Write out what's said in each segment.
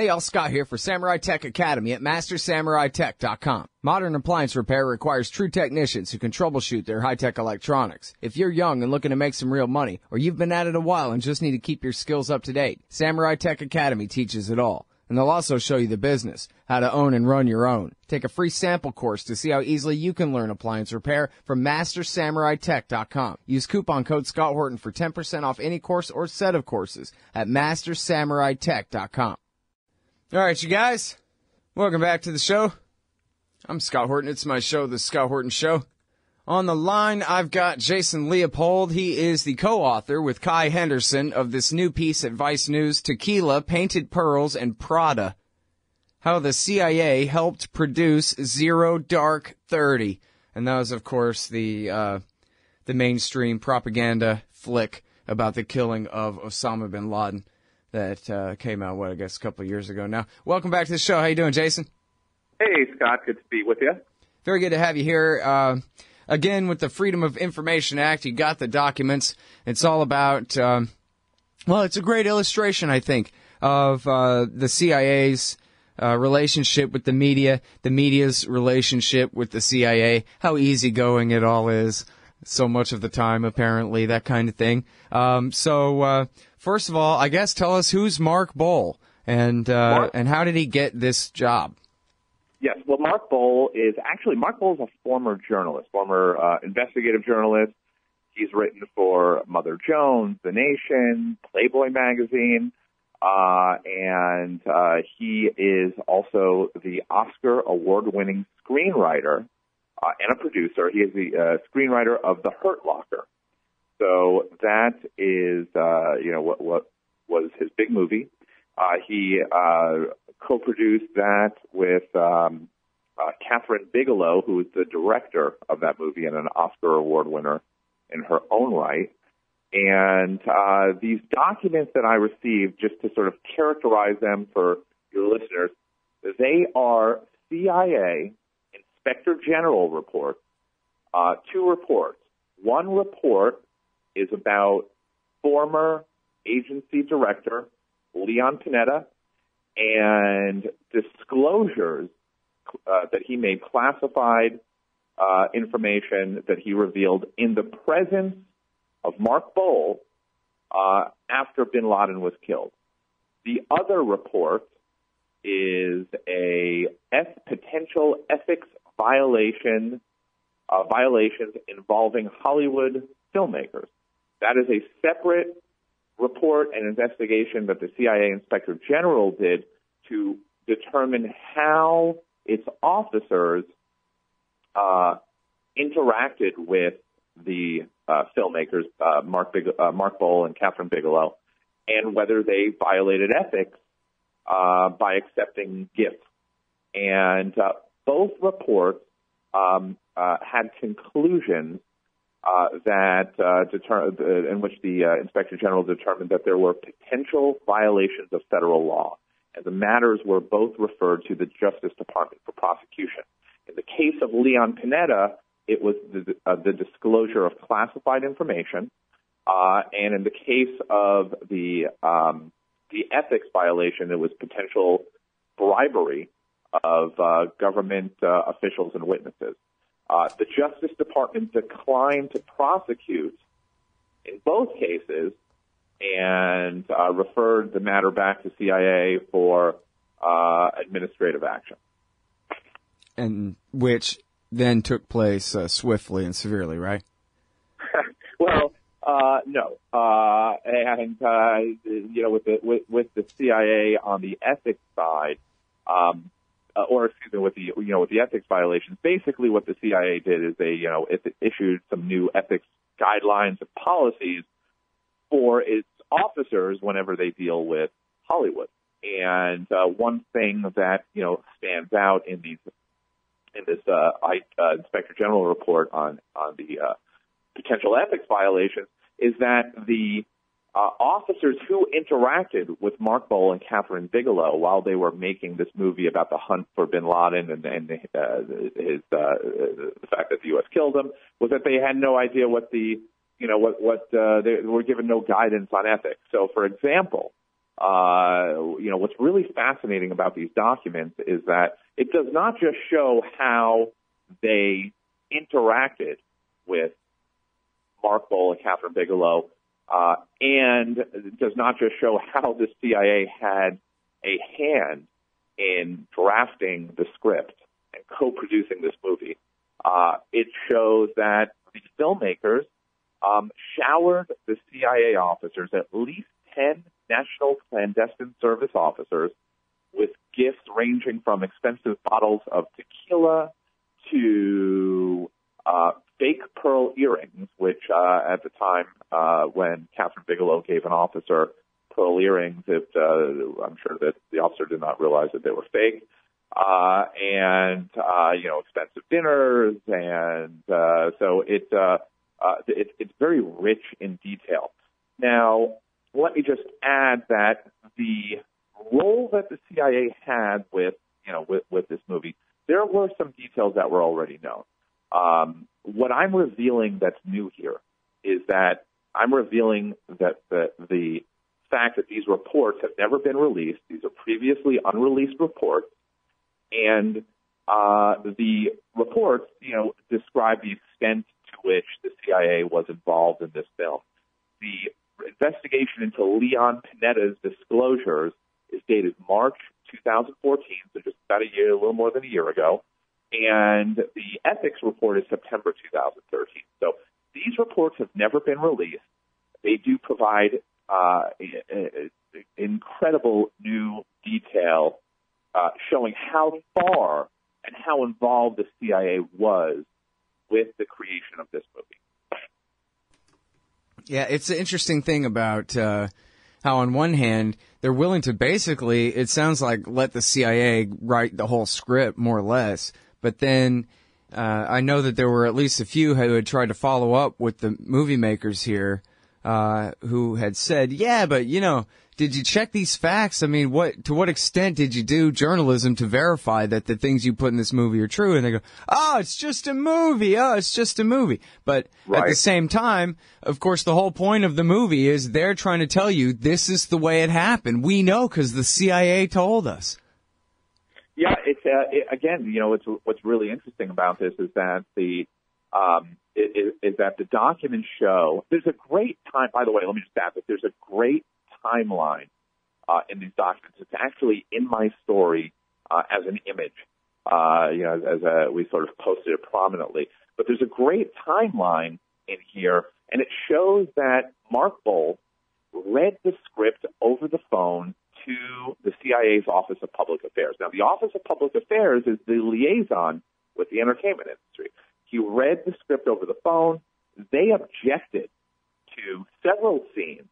Hey, all, Scott here for Samurai Tech Academy at MasterSamuraiTech.com. Modern appliance repair requires true technicians who can troubleshoot their high-tech electronics. If you're young and looking to make some real money, or you've been at it a while and just need to keep your skills up to date, Samurai Tech Academy teaches it all. And they'll also show you the business, how to own and run your own. Take a free sample course to see how easily you can learn appliance repair from MasterSamuraiTech.com. Use coupon code Scott Horton for 10% off any course or set of courses at MasterSamuraiTech.com. All right, you guys, welcome back to the show. I'm Scott Horton. It's my show, The Scott Horton Show. On the line, I've got Jason Leopold. He is the co-author with Kai Henderson of this new piece at Vice News, Tequila, Painted Pearls, and Prada. How the CIA helped produce Zero Dark 30. And that was, of course, the mainstream propaganda flick about the killing of Osama bin Laden that came out, a couple of years ago now. Welcome back to the show. How you doing, Jason? Hey, Scott. Good to be with you. Very good to have you here. Again, with the Freedom of Information Act, you got the documents. It's all about, it's a great illustration, I think, of the CIA's relationship with the media's relationship with the CIA, how easygoing it all is so much of the time, apparently, that kind of thing. First of all, I guess tell us who's Mark Boal and how did he get this job? Yes, well, Mark Boal is a former journalist, investigative journalist. He's written for Mother Jones, The Nation, Playboy magazine, and he is also the Oscar award-winning screenwriter and a producer. He is the screenwriter of The Hurt Locker. So that is, what was his big movie. He co-produced that with Kathryn Bigelow, who is the director of that movie and an Oscar award winner in her own right. And these documents that I received, just to sort of characterize them for your listeners, they are CIA Inspector General reports, two reports. One report is about former agency director Leon Panetta and disclosures that he made, classified information that he revealed in the presence of Mark Boal after bin Laden was killed. The other report is a potential ethics violations involving Hollywood filmmakers. That is a separate report and investigation that the CIA Inspector General did to determine how its officers interacted with the filmmakers, Mark Boal and Kathryn Bigelow, and whether they violated ethics by accepting gifts. And both reports had conclusions in which the Inspector General determined that there were potential violations of federal law, and the matters were both referred to the Justice Department for prosecution. In the case of Leon Panetta, it was the disclosure of classified information, and in the case of the ethics violation, it was potential bribery of government officials and witnesses. The Justice Department declined to prosecute in both cases and referred the matter back to CIA for administrative action. And which then took place swiftly and severely, right? Well, no. With the CIA on the ethics side, with the ethics violations, basically what the CIA did is they, it issued some new ethics guidelines and policies for its officers whenever they deal with Hollywood. And one thing that stands out in this Inspector General report on the potential ethics violations is that the officers who interacted with Mark Boal and Kathryn Bigelow while they were making this movie about the hunt for bin Laden and the fact that the U.S. killed him was that they had no idea they were given no guidance on ethics. So, for example, What's really fascinating about these documents is that it does not just show how they interacted with Mark Boal and Kathryn Bigelow, and it does not just show how the CIA had a hand in drafting the script and co-producing this movie. It shows that the filmmakers showered the CIA officers, at least 10 National Clandestine Service officers, with gifts ranging from expensive bottles of tequila to fake pearl earrings, which at the time when Kathryn Bigelow gave an officer pearl earrings, I'm sure that the officer did not realize that they were fake, and expensive dinners, and so it's very rich in detail. Now, let me just add that the role that the CIA had with this movie, there were some details that were already known. What I'm revealing that's new here is that I'm revealing that the fact that these reports have never been released. These are previously unreleased reports, and the reports, describe the extent to which the CIA was involved in this film. The investigation into Leon Panetta's disclosures is dated March 2014, so just about a little more than a year ago, and the ethics report is September 2013. So these reports have never been released. They do provide incredible new detail showing how far and how involved the CIA was with the creation of this movie. Yeah, it's an interesting thing about how on one hand, they're willing to basically, it sounds like, let the CIA write the whole script, more or less. But then I know that there were at least a few who had tried to follow up with the movie makers here who had said, yeah, but, did you check these facts? I mean, to what extent did you do journalism to verify that the things you put in this movie are true? And they go, oh, it's just a movie. Oh, it's just a movie. But At the same time, of course, the whole point of the movie is they're trying to tell you this is the way it happened. We know because the CIA told us. Yeah, it's what's really interesting about this is that the documents show there's a great time. By the way, let me just add that there's a great timeline in these documents. It's actually in my story as an image, we sort of posted it prominently. But there's a great timeline in here, and it shows that Mark Boal read the script over the phone to the CIA's Office of Public Affairs. Now, the Office of Public Affairs is the liaison with the entertainment industry. He read the script over the phone. They objected to several scenes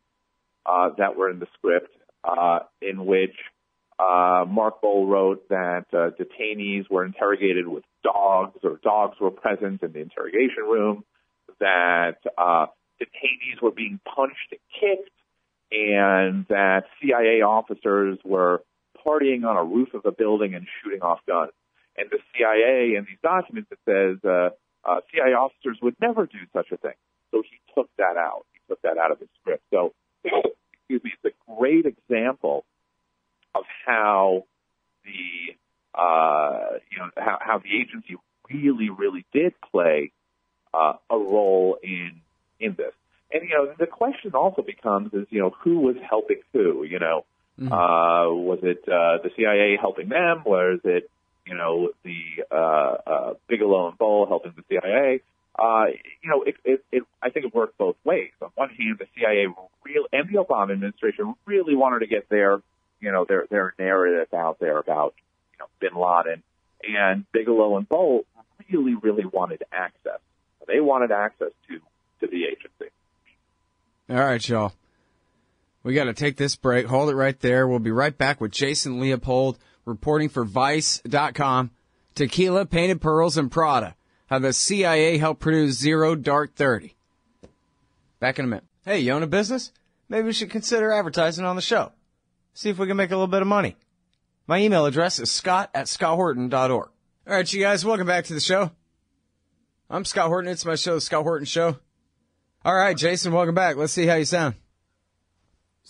that were in the script in which Mark Boal wrote that detainees were interrogated with dogs, or dogs were present in the interrogation room, that detainees were being punched and kicked, and that CIA officers were partying on a roof of a building and shooting off guns. And the CIA, in these documents, it says CIA officers would never do such a thing. So he took that out. He took that out of his script. So, excuse me, it's a great example of how the how the agency really, really did play a role in this. And, the question also becomes is, who was helping who? Was it the CIA helping them? Was it, the Bigelow and Boal helping the CIA? I think it worked both ways. On one hand, the CIA and the Obama administration really wanted to get their narrative out there about, bin Laden, and Bigelow and Boal really, really wanted access. They wanted access to the agency. All right, y'all. We got to take this break. Hold it right there. We'll be right back with Jason Leopold reporting for Vice.com. Tequila, Painted Pearls, and Prada. How the CIA helped produce Zero Dark 30. Back in a minute. Hey, you own a business? Maybe we should consider advertising on the show. See if we can make a little bit of money. My email address is scott@scotthorton.org. All right, you guys, welcome back to the show. I'm Scott Horton. It's my show, The Scott Horton Show. All right, Jason, welcome back. Let's see how you sound.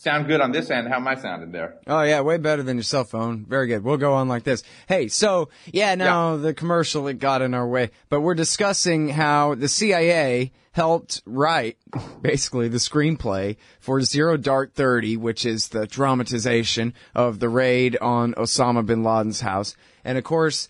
Sound good on this end. How am I sounding there? Oh, yeah, way better than your cell phone. Very good. We'll go on like this. Hey, so, the commercial, it got in our way. But we're discussing how the CIA helped write, basically, the screenplay for Zero Dark 30, which is the dramatization of the raid on Osama bin Laden's house. And, of course,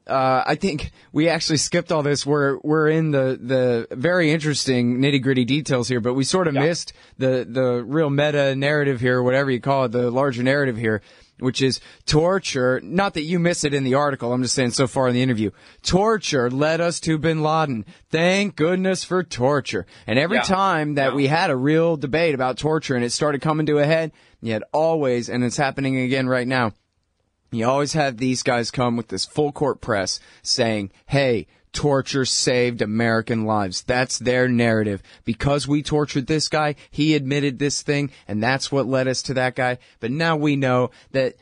I think we actually skipped all this. We're in the very interesting nitty-gritty details here, but we sort of missed the real meta narrative here, whatever you call it, the larger narrative here, which is torture. Not that you miss it in the article. I'm just saying so far in the interview. Torture led us to bin Laden. Thank goodness for torture. And every time that we had a real debate about torture and it started coming to a head, yet always, and it's happening again right now, you always have these guys come with this full court press saying, hey, torture saved American lives. That's their narrative. Because we tortured this guy, he admitted this thing, and that's what led us to that guy. But now we know that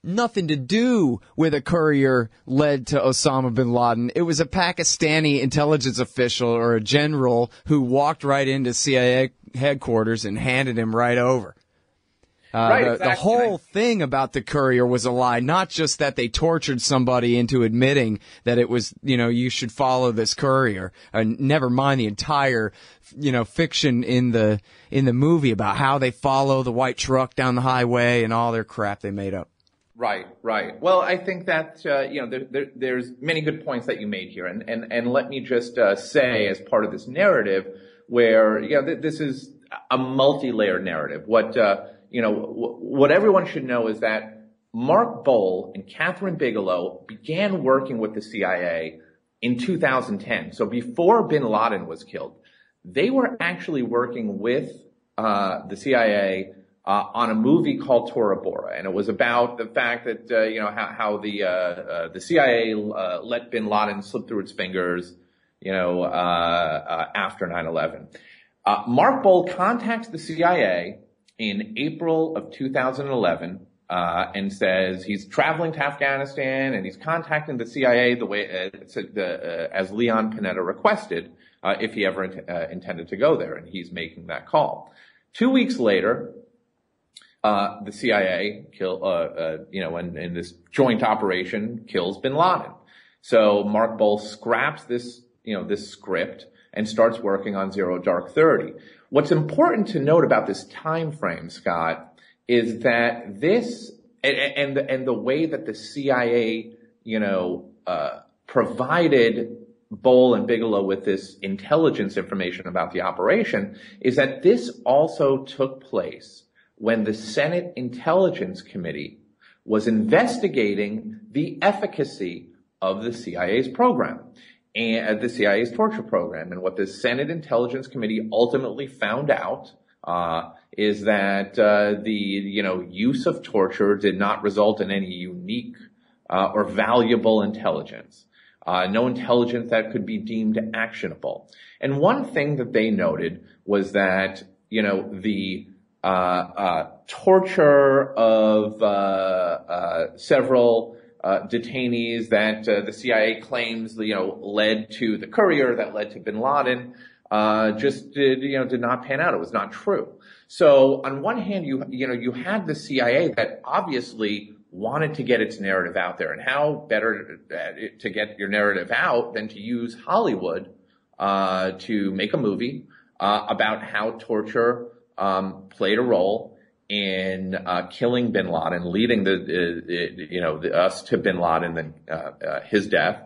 nothing to do with a courier led to Osama bin Laden. It was a Pakistani intelligence official or a general who walked right into CIA headquarters and handed him right over. The whole thing about the courier was a lie, not just that they tortured somebody into admitting that it was, you should follow this courier. Never mind the entire, fiction in the movie about how they follow the white truck down the highway and all their crap they made up. Right. Well, I think that, there's many good points that you made here. And let me just say, as part of this narrative, where, this is a multi-layered narrative. What everyone should know is that Mark Boal and Kathryn Bigelow began working with the CIA in 2010. So before bin Laden was killed, they were actually working with the CIA on a movie called Tora Bora, and it was about the fact that how the CIA let bin Laden slip through its fingers, after 9/11. Mark Boal contacts the CIA in April of 2011, and says he's traveling to Afghanistan and he's contacting the CIA the way as Leon Panetta requested, if he ever intended to go there, and he's making that call. 2 weeks later, the CIA in this joint operation kills bin Laden. So Mark Boal scraps this script and starts working on Zero Dark 30. What's important to note about this time frame, Scott, is that this and the way that the CIA, provided Boal and Bigelow with this intelligence information about the operation, is that this also took place when the Senate Intelligence Committee was investigating the efficacy of the CIA's program. And the CIA's torture program. And what the Senate Intelligence Committee ultimately found out is that the use of torture did not result in any unique or valuable intelligence. No intelligence that could be deemed actionable. And one thing that they noted was that the torture of several detainees that the CIA claims led to the courier that led to bin Laden did not pan out. It was not true. So on one hand, you had the CIA that obviously wanted to get its narrative out there, and how better to get your narrative out than to use Hollywood to make a movie about how torture played a role in killing bin Laden, leading us to bin Laden and his death,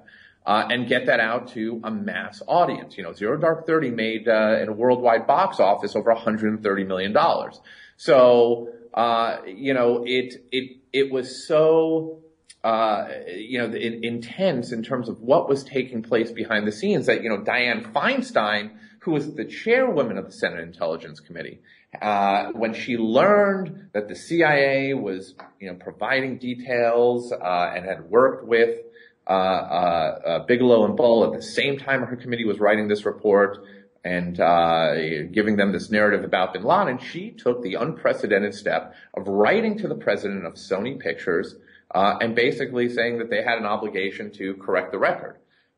and get that out to a mass audience. Zero Dark 30 made in a worldwide box office over $130 million. So it was so intense in terms of what was taking place behind the scenes that Dianne Feinstein, who was the chairwoman of the Senate Intelligence Committee, when she learned that the CIA was, providing details, and had worked with, Bigelow and Boal at the same time her committee was writing this report and, giving them this narrative about bin Laden, she took the unprecedented step of writing to the president of Sony Pictures, and basically saying that they had an obligation to correct the record,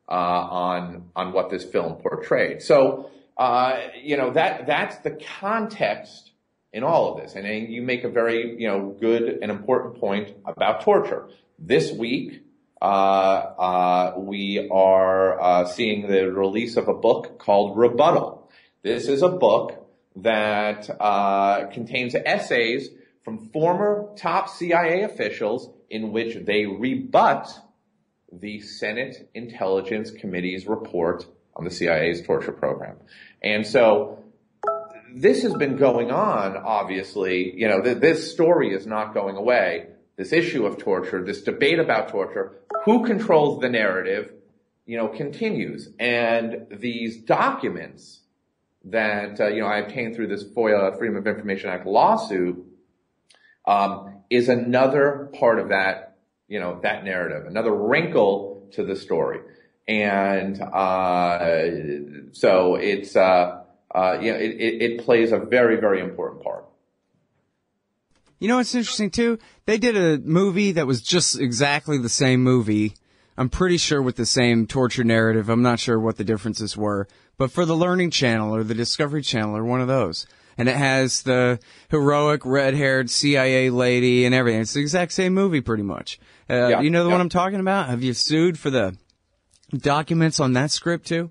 on what this film portrayed. So, that's the context in all of this. And you make a very, good and important point about torture. This week, we are seeing the release of a book called Rebuttal. This is a book that contains essays from former top CIA officials in which they rebut the Senate Intelligence Committee's report on the CIA's torture program. And so this has been going on, obviously. This story is not going away. This issue of torture, this debate about torture, who controls the narrative, continues. And these documents that, I obtained through this FOIA, Freedom of Information Act lawsuit, is another part of that, that narrative, another wrinkle to the story. And, so it's, it plays a very, very important part. It's interesting too? They did a movie that was just exactly the same movie. I'm pretty sure with the same torture narrative. I'm not sure what the differences were, but for the Learning Channel or the Discovery Channel or one of those. And it has the heroic red-haired CIA lady and everything. It's the exact same movie pretty much. You know the one I'm talking about? Have you sued for the documents on that script too?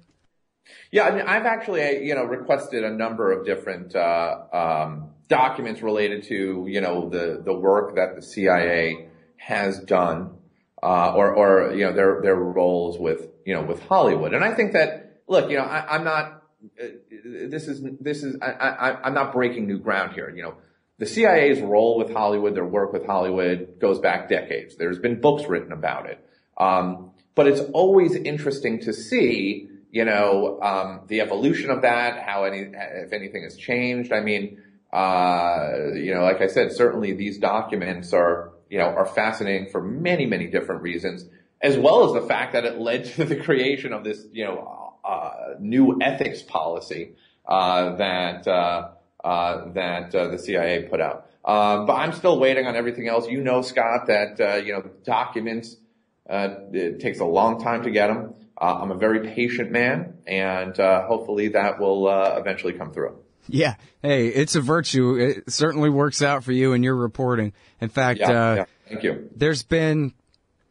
Yeah, I mean, I've actually, requested a number of different documents related to, the work that the CIA has done, or their roles with Hollywood. And I think that, look, I'm not, I'm not breaking new ground here. The CIA's role with Hollywood, their work with Hollywood goes back decades. There's been books written about it. But it's always interesting to see, the evolution of that, if anything has changed. I mean, like I said, certainly these documents are fascinating for many, many different reasons, as well as the fact that it led to the creation of this, new ethics policy, that the CIA put out. But I'm still waiting on everything else. Scott, that, documents, it takes a long time to get them. I'm a very patient man, and hopefully that will eventually come through. Yeah. Hey, it's a virtue. It certainly works out for you in your reporting. In fact, thank you. There's been,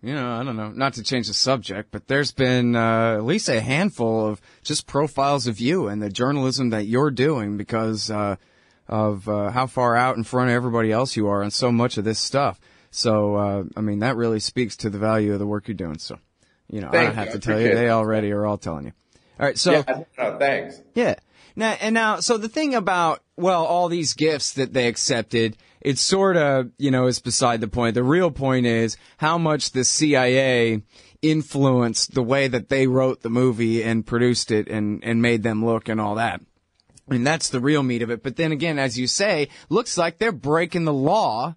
I don't know, not to change the subject, but there's been at least a handful of just profiles of you and the journalism that you're doing because of how far out in front of everybody else you are on so much of this stuff. So, that really speaks to the value of the work you're doing. So, I don't have to tell you. They already are all telling you. All right. So, thanks. Yeah. Now, so the thing about, all these gifts that they accepted, it's sort of, is beside the point. The real point is how much the CIA influenced the way that they wrote the movie and produced it and made them look and all that. And that's the real meat of it. But then again, as you say, looks like they're breaking the law,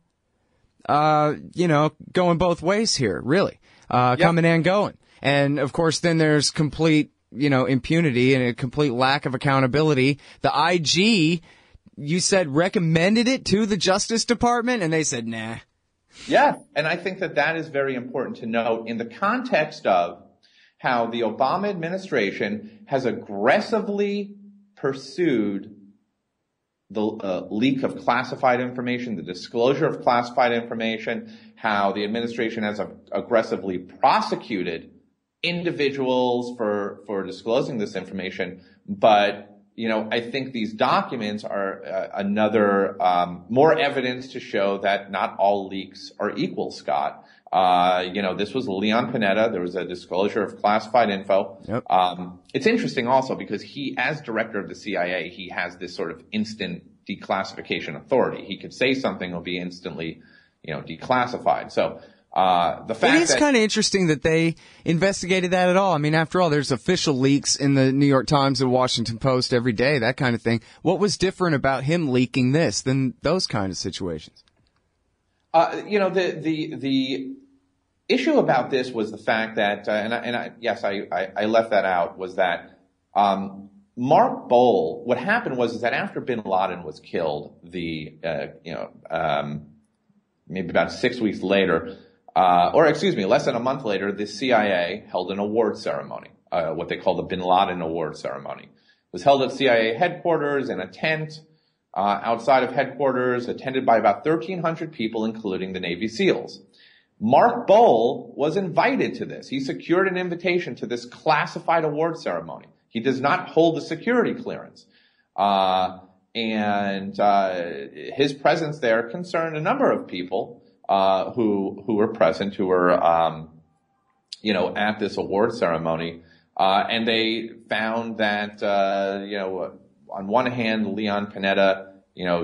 going both ways here, really, coming and going. And of course, then there's complete, impunity and a complete lack of accountability. The IG, you said, recommended it to the Justice Department, and they said, nah. Yeah, and I think that is very important to note in the context of how the Obama administration has aggressively pursued the leak of classified information, the disclosure of classified information, how the administration has aggressively prosecuted individuals for disclosing this information. But, I think these documents are another more evidence to show that not all leaks are equal, Scott. This was Leon Panetta. There was a disclosure of classified info. Yep. It's interesting also because he, as director of the CIA, he has this sort of instant declassification authority. He could say something will be instantly, declassified. So, the fact it is kind of interesting that they investigated that at all. I mean, after all, there's official leaks in the New York Times and Washington Post every day, that kind of thing. What was different about him leaking this than those kind of situations? The issue about this was the fact that, I left that out, was that, Mark Boal, what happened was that after bin Laden was killed, maybe about 6 weeks later, less than a month later, the CIA held an award ceremony, what they call the bin Laden award ceremony. It was held at CIA headquarters in a tent. outside of headquarters, attended by about 1,300 people, including the Navy SEALs. Mark Boal was invited to this. He secured an invitation to this classified award ceremony. He does not hold a security clearance. And his presence there concerned a number of people who were present, who were at this award ceremony, and they found that on one hand, Leon Panetta,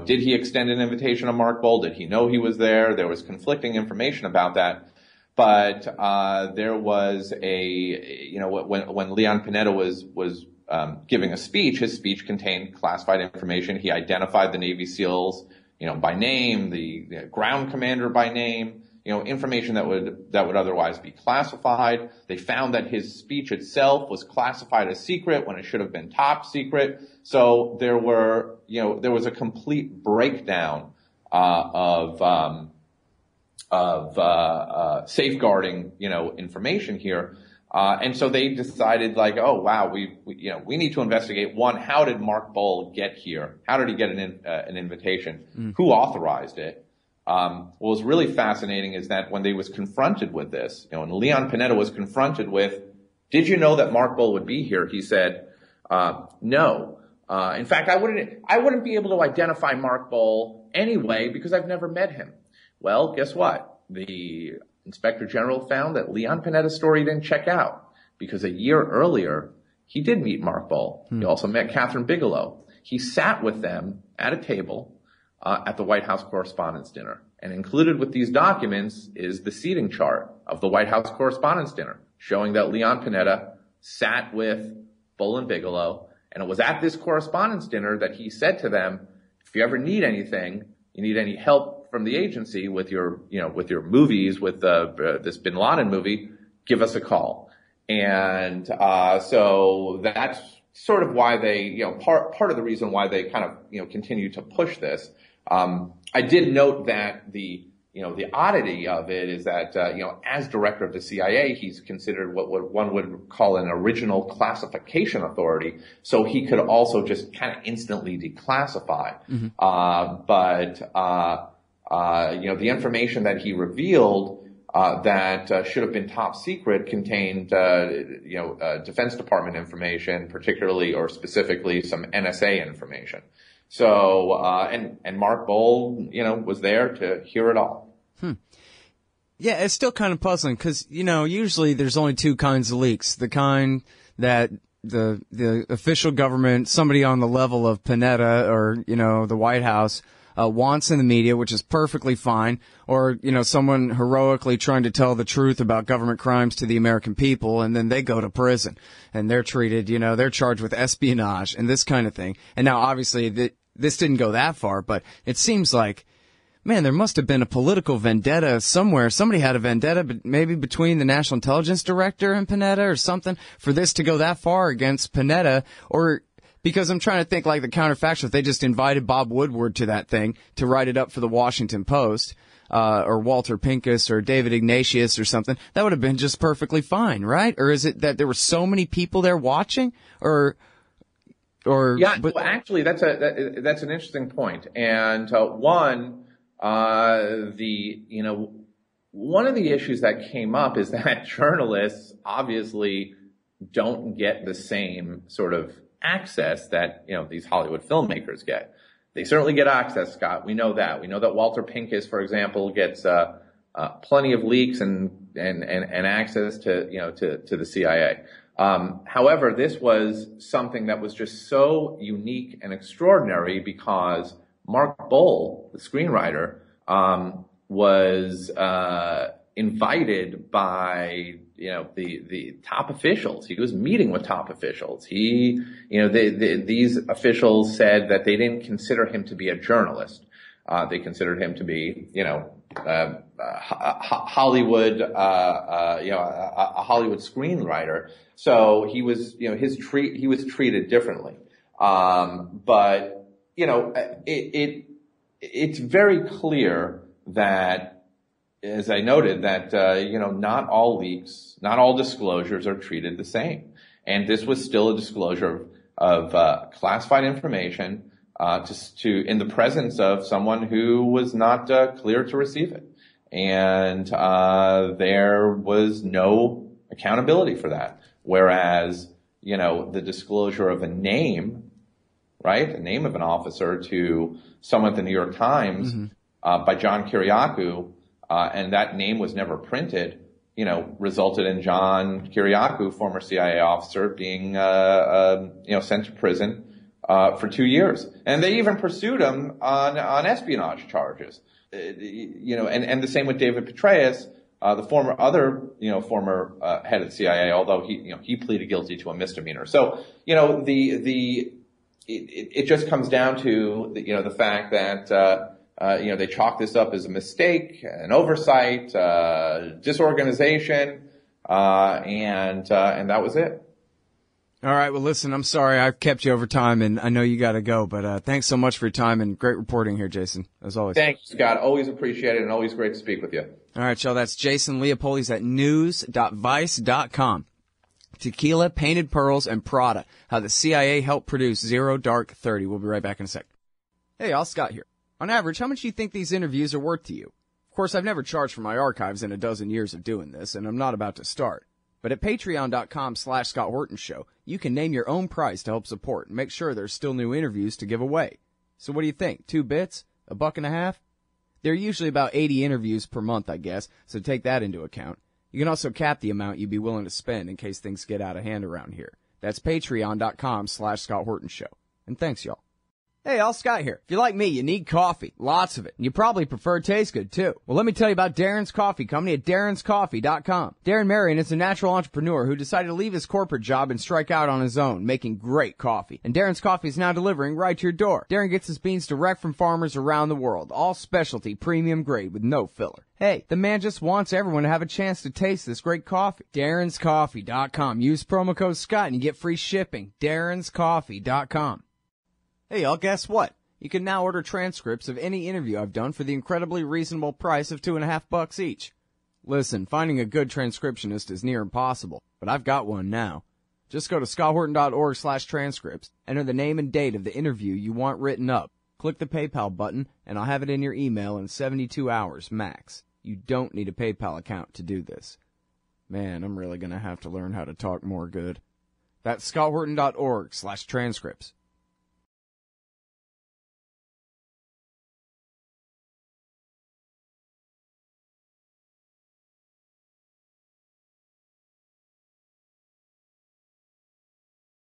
did he extend an invitation to Mark Boal? Did he know he was there? There was conflicting information about that. But there was when Leon Panetta was giving a speech, his speech contained classified information. He identified the Navy SEALs, by name, the ground commander by name, information that would otherwise be classified. They found that his speech itself was classified as secret when it should have been top secret. So there was a complete breakdown of safeguarding, information here. And so they decided, oh wow, we need to investigate. One, how did Mark Boal get here? How did he get an invitation? Who authorized it? What was really fascinating is that when they was confronted with this, when Leon Panetta was confronted with, did you know that Mark Boal would be here? He said, no. In fact, I wouldn't be able to identify Mark Boal anyway because I've never met him. Well, guess what? The Inspector General found that Leon Panetta's story didn't check out because a year earlier, he did meet Mark Boal. He also met Kathryn Bigelow. He sat with them at a table at the White House Correspondents' Dinner. And included with these documents is the seating chart of the White House Correspondents' Dinner, showing that Leon Panetta sat with Boal and Bigelow. And it was at this Correspondents' Dinner that he said to them, if you ever need anything, you need any help from the agency with your movies, with this Bin Laden movie, give us a call. And so that's sort of why they, part of the reason why they kind of, continue to push this. I did note that the oddity of it is that, as director of the CIA, he's considered what one would call an original classification authority. So he could also just kind of instantly declassify. The information that he revealed, that should have been top secret contained, Defense Department information, particularly or specifically some NSA information. So, and Mark Boal, was there to hear it all. Yeah, it's still kind of puzzling because, usually there's only two kinds of leaks. The kind that the official government, somebody on the level of Panetta or, the White House, wants in the media, which is perfectly fine, or, someone heroically trying to tell the truth about government crimes to the American people, and then they go to prison, and they're treated, they're charged with espionage and this kind of thing. And now, obviously, this didn't go that far, but it seems like, man, there must have been a political vendetta somewhere. Somebody had a vendetta, but maybe between the National Intelligence Director and Panetta or something, for this to go that far against Panetta, or because I'm trying to think like the counterfactual, if they just invited Bob Woodward to that thing to write it up for the Washington Post, or Walter Pincus or David Ignatius or something, that would have been just perfectly fine, right? Or is it that there were so many people there watching, or yeah, well, actually, that's an interesting point. And one of the issues that came up is that journalists obviously don't get the same sort of access that, these Hollywood filmmakers get. They certainly get access, Scott. We know that. We know that Walter Pincus, for example, gets plenty of leaks and access to the CIA. However, this was something that was just so unique and extraordinary because Mark Boal, the screenwriter, was invited by the top officials. He was meeting with top officials. These officials said that they didn't consider him to be a journalist. They considered him to be, Hollywood, a Hollywood screenwriter. So he was, he was treated differently. But it's very clear that, as I noted, that, not all leaks, not all disclosures are treated the same. And this was still a disclosure of classified information in the presence of someone who was not clear to receive it. And there was no accountability for that. Whereas, the disclosure of a name, right, the name of an officer to someone at the New York Times by John Kiriakou, and that name was never printed, resulted in John Kiriakou, former CIA officer, being sent to prison for 2 years. And they even pursued him on espionage charges. And the same with David Petraeus, the former head of the CIA, although he pleaded guilty to a misdemeanor. So, it just comes down to the fact that they chalk this up as a mistake, an oversight, disorganization, and that was it. All right. Well, listen, I'm sorry I've kept you over time, and I know you got to go, but thanks so much for your time and great reporting here, Jason, as always. Thanks, Scott. Always appreciate it and always great to speak with you. All right, y'all. That's Jason Leopold. He's at news.vice.com. Tequila, Painted Pearls, and Prada, how the CIA helped produce Zero Dark 30. We'll be right back in a sec. Hey, y'all, Scott here. On average, how much do you think these interviews are worth to you? Of course, I've never charged for my archives in a dozen years of doing this, and I'm not about to start. But at patreon.com/Scott Horton Show, you can name your own price to help support and make sure there's still new interviews to give away. So what do you think? 2 bits? $1.50? There are usually about 80 interviews per month, I guess, so take that into account. You can also cap the amount you'd be willing to spend in case things get out of hand around here. That's patreon.com/Scott Horton Show. And thanks, y'all. Hey, all Scott here. If you're like me, you need coffee. Lots of it. And you probably prefer it tastes good, too. Well, let me tell you about Darren's Coffee Company at darrenscoffee.com. Darren Marion is a natural entrepreneur who decided to leave his corporate job and strike out on his own, making great coffee. And Darren's Coffee is now delivering right to your door. Darren gets his beans direct from farmers around the world. All specialty, premium grade with no filler. Hey, the man just wants everyone to have a chance to taste this great coffee. darrenscoffee.com. Use promo code Scott and you get free shipping. darrenscoffee.com. Hey, y'all, guess what? You can now order transcripts of any interview I've done for the incredibly reasonable price of $2.50 each. Listen, finding a good transcriptionist is near impossible, but I've got one now. Just go to scotthorton.org/transcripts, enter the name and date of the interview you want written up, click the PayPal button, and I'll have it in your email in 72 hours max. You don't need a PayPal account to do this. Man, I'm really going to have to learn how to talk more good. That's scotthorton.org/transcripts.